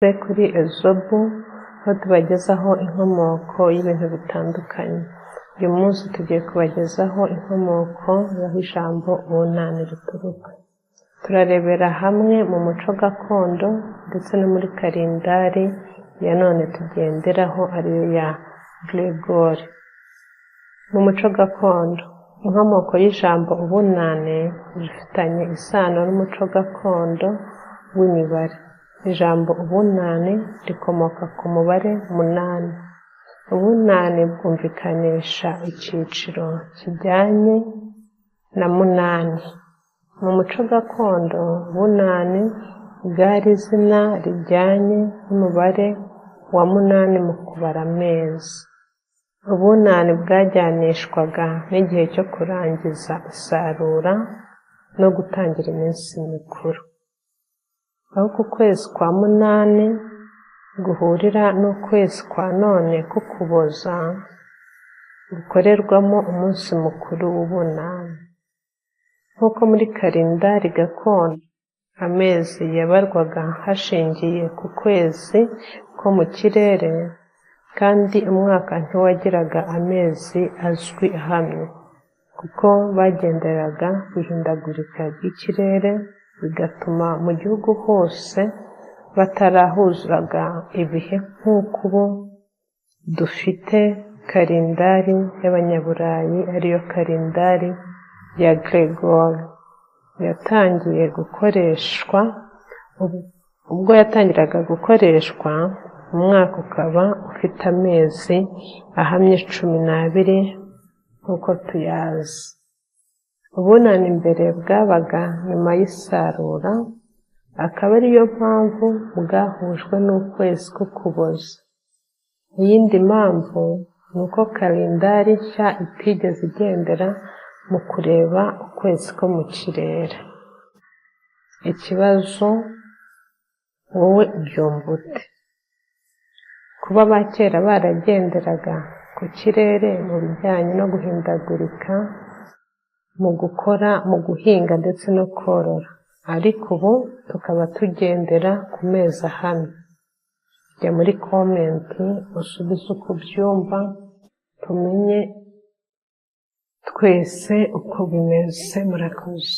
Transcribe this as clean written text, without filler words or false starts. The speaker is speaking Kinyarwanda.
Kuri Ezobu aho tubagezaho inkomoko y'ibintu bitandukanye. Uyu munsi tugiye kubagezaho inkomoko y'aho ijambo ubunani rituruka. Turarebera hamwe mu muco gakondo ndetse no muri kalendari ya none tugenderaho ariyo ya Gregori. Mu muco gakondo, inkomoko y'ijambo ubunani rifitanye isano n'umuco gakondo w'imibare. Ijambo ubunani rikomoka ku mubare 8. Ubunani bwumvikanisha icyiciro kijyanye na 8. Mu muco gakondo, ubunani bwari izina rijyanye n'umubare wa 8 mu kubara amezi. Ubunani bwajyanishwaga n'igihe cyo kurangiza isarura no gutangira iminsi mikuru. Aho ku kwezi kwa 8 guhurira n'ukwezi kwa none k'Ukuboza gukorerwamo umunsi mukuru w'ubunani. Nk'uko muri kalendari gakondo, amezi yabarwaga hashingiye ku kwezi ko mu kirere, kandi umwaka ntiwagiraga amezi azwi ahamye, kuko bagenderaga guhindagurika ry'ikirere, bigatuma mu gihugu hose batarahuzuraga ibihe nk'uko ubu dufite kalendari y'Abanyaburayi ariyo kalendari ya Gregori. Ubwo yatangiraga gukoreshwa, umwaka ukaba ufite amezi ahamye 12 nk'uko tuyazi. Ubunani mbere bwabaga nyuma y'isarura, akaba ariyo mpamvu bwahujwe n'ukwezi k'Ukuboza. Iyindi mpamvu ni uko kalendari nshya itigeze igendera mu kureba ukwezi ko mu kirere. Ikibazo: wowe ubyumva ute? Kuba abakera baragenderaga ku kirere mu bijyanye no guhindagurika mu guhinga ndetse no korora, ariko ubu tukaba tugendera ku mezi ahamye. Jya muri komenti usubize uko ubyumva, tumenye twese uko bimeze. Murakoze.